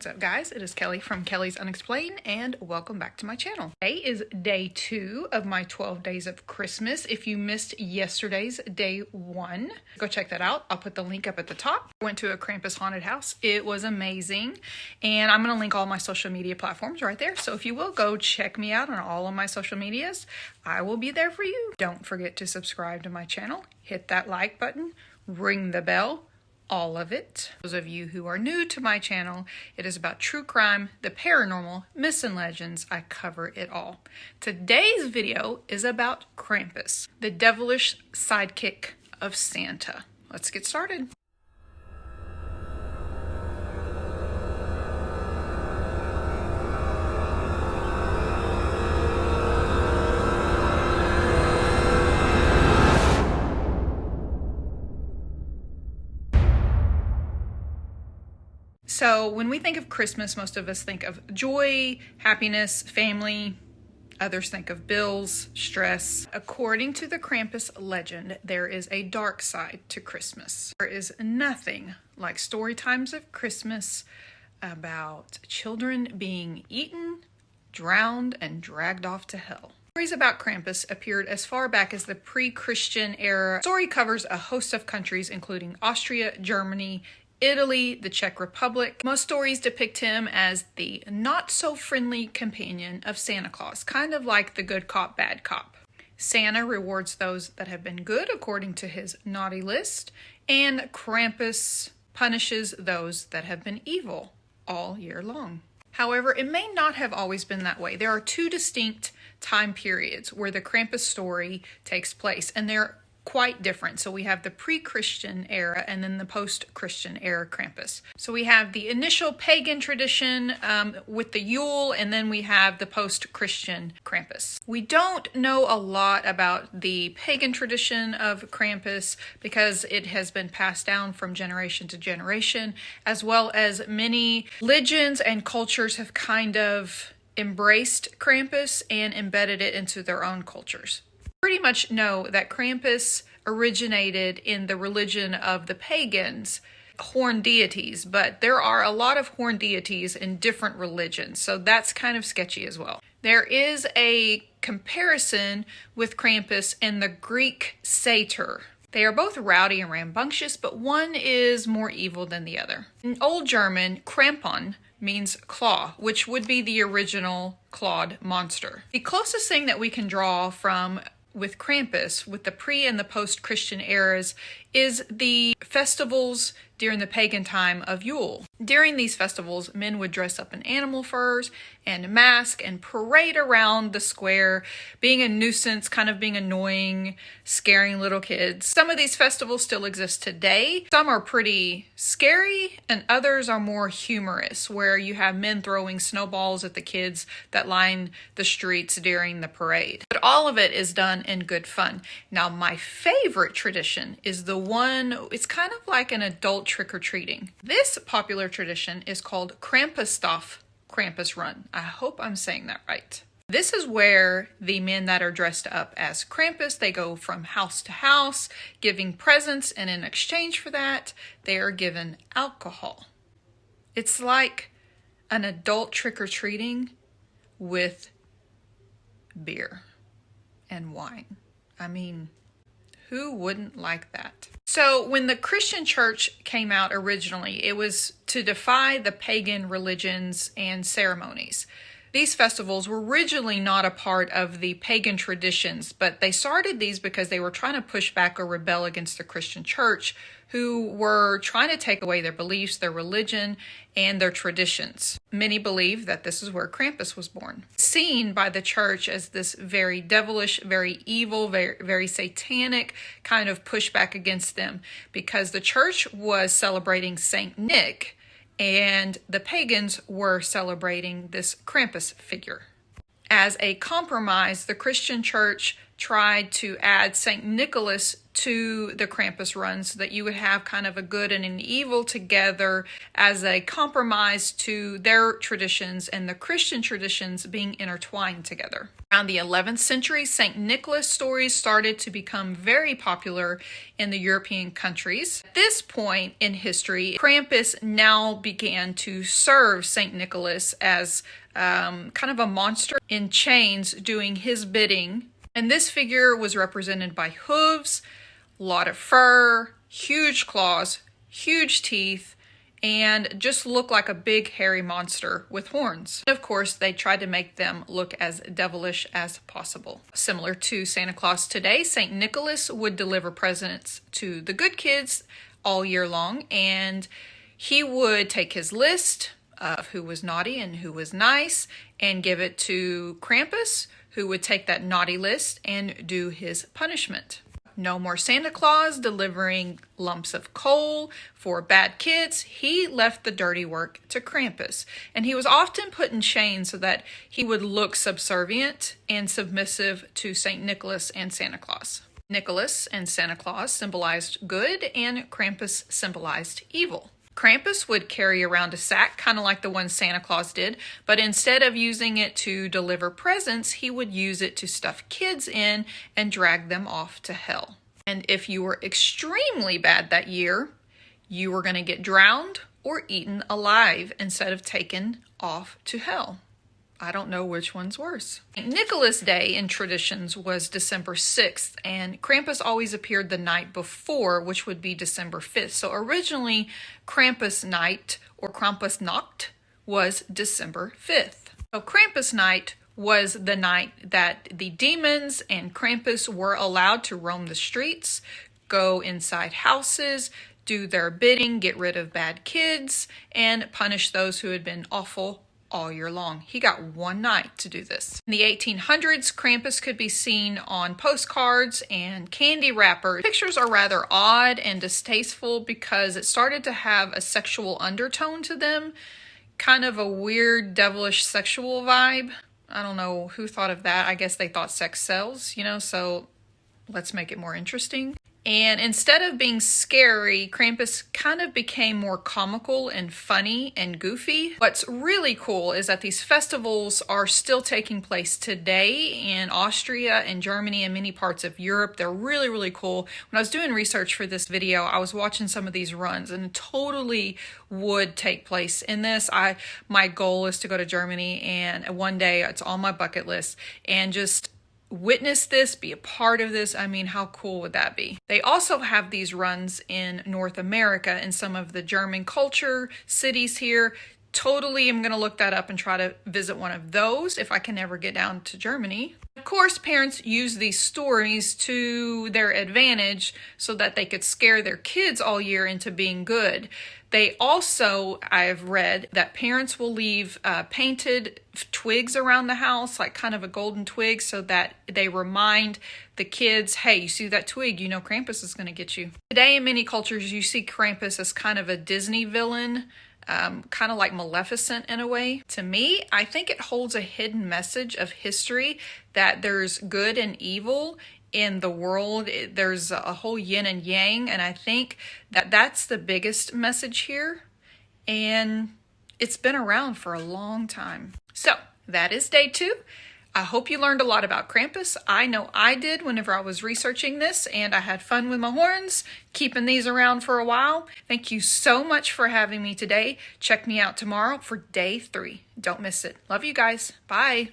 What's up, guys? It is Kelly from Kelly's Unexplained, and welcome back to my channel. Today is day 2 of my 12 days of Christmas. If you missed yesterday's day 1, go check that out. I'll put the link up at the top. I went to a Krampus haunted house. It was amazing, and I'm going to link all my social media platforms right there. So if you will, go check me out on all of my social medias. I will be there for you. Don't forget to subscribe to my channel. Hit that like button. Ring the bell. All of it. Those of you who are new to my channel, it is about true crime, the paranormal, myths and legends. I cover it all. Today's video is about Krampus, the devilish sidekick of Santa. Let's get started. So when we think of Christmas, most of us think of joy, happiness, family. Others think of bills, stress. According to the Krampus legend, there is a dark side to Christmas. There is nothing like story times of Christmas about children being eaten, drowned, and dragged off to hell. Stories about Krampus appeared as far back as the pre-Christian era. The story covers a host of countries, including Austria, Germany, Italy, the Czech Republic. Most stories depict him as the not-so-friendly companion of Santa Claus, kind of like the good cop, bad cop. Santa rewards those that have been good according to his naughty list, and Krampus punishes those that have been evil all year long. However, it may not have always been that way. There are two distinct time periods where the Krampus story takes place, and they're quite different. So we have the pre-Christian era and then the post-Christian era Krampus. So we have the initial pagan tradition with the Yule, and then we have the post-Christian Krampus. We don't know a lot about the pagan tradition of Krampus because it has been passed down from generation to generation, as well as many religions and cultures have kind of embraced Krampus and embedded it into their own cultures. Pretty much know that Krampus originated in the religion of the pagans, horned deities, but there are a lot of horned deities in different religions, so that's kind of sketchy as well. There is a comparison with Krampus and the Greek satyr. They are both rowdy and rambunctious, but one is more evil than the other. In Old German, Krampon means claw, which would be the original clawed monster. The closest thing that we can draw from with Krampus, with the pre and the post-Christian eras, is the festivals during the pagan time of Yule. During these festivals, men would dress up in animal furs and mask and parade around the square, being a nuisance, kind of being annoying, scaring little kids. Some of these festivals still exist today. Some are pretty scary and others are more humorous, where you have men throwing snowballs at the kids that line the streets during the parade. But all of it is done in good fun. Now, my favorite tradition is the one, it's kind of like an adult trick-or-treating. This popular tradition is called Krampus-The, Krampus Run. I hope I'm saying that right. This is where the men that are dressed up as Krampus, they go from house to house, giving presents, and in exchange for that, they are given alcohol. It's like an adult trick-or-treating with beer and wine. I mean, who wouldn't like that? So when the Christian church came out originally, it was to defy the pagan religions and ceremonies. These festivals were originally not a part of the pagan traditions, but they started these because they were trying to push back or rebel against the Christian church, who were trying to take away their beliefs, their religion, and their traditions. Many believe that this is where Krampus was born. Seen by the church as this very devilish, very evil, very satanic kind of pushback against them, because the church was celebrating Saint Nick, and the pagans were celebrating this Krampus figure. As a compromise, the Christian church tried to add St. Nicholas to the Krampus run so that you would have kind of a good and an evil together as a compromise to their traditions and the Christian traditions being intertwined together. Around the 11th century, St. Nicholas stories started to become very popular in the European countries. At this point in history, Krampus now began to serve St. Nicholas as kind of a monster in chains doing his bidding. And this figure was represented by hooves, a lot of fur, huge claws, huge teeth, and just looked like a big hairy monster with horns. Of course, they tried to make them look as devilish as possible. Similar to Santa Claus today, St. Nicholas would deliver presents to the good kids all year long, and he would take his list of who was naughty and who was nice and give it to Krampus, who would take that naughty list and do his punishment. No more Santa Claus delivering lumps of coal for bad kids. He left the dirty work to Krampus. And he was often put in chains so that he would look subservient and submissive to St. Nicholas and Santa Claus. Nicholas and Santa Claus symbolized good, and Krampus symbolized evil. Krampus would carry around a sack, kind of like the one Santa Claus did, but instead of using it to deliver presents, he would use it to stuff kids in and drag them off to hell. And if you were extremely bad that year, you were going to get drowned or eaten alive instead of taken off to hell. I don't know which one's worse. Nicholas Day in traditions was December 6th, and Krampus always appeared the night before, which would be December 5th. So originally, Krampus night or Krampusnacht was December 5th. So Krampus night was the night that the demons and Krampus were allowed to roam the streets, go inside houses, do their bidding, get rid of bad kids, and punish those who had been awful all year long. He got one night to do this. In the 1800s, Krampus could be seen on postcards and candy wrappers. Pictures are rather odd and distasteful because it started to have a sexual undertone to them, kind of a weird, devilish sexual vibe. I don't know who thought of that. I guess they thought sex sells, so let's make it more interesting. And instead of being scary, Krampus kind of became more comical and funny and goofy. What's really cool is that these festivals are still taking place today in Austria and Germany and many parts of Europe. They're really, really cool. When I was doing research for this video, I was watching some of these runs and it totally would take place in this. My goal is to go to Germany, and one day it's on my bucket list, and just witness this, be a part of this. I mean, how cool would that be? They also have these runs in North America in some of the German culture cities here. Totally, I'm going to look that up and try to visit one of those if I can ever get down to Germany. Of course, parents use these stories to their advantage so that they could scare their kids all year into being good. They also, I've read, that parents will leave painted twigs around the house, like kind of a golden twig, so that they remind the kids, hey, you see that twig, Krampus is going to get you. Today in many cultures, you see Krampus as kind of a Disney villain, kind of like Maleficent in a way. To me, I think it holds a hidden message of history that there's good and evil in the world. There's a whole yin and yang, and I think that that's the biggest message here, and it's been around for a long time. So that is day 2. I hope you learned a lot about Krampus. I know I did whenever I was researching this, and I had fun with my horns, keeping these around for a while. Thank you so much for having me today. Check me out tomorrow for day 3. Don't miss it. Love you guys. Bye.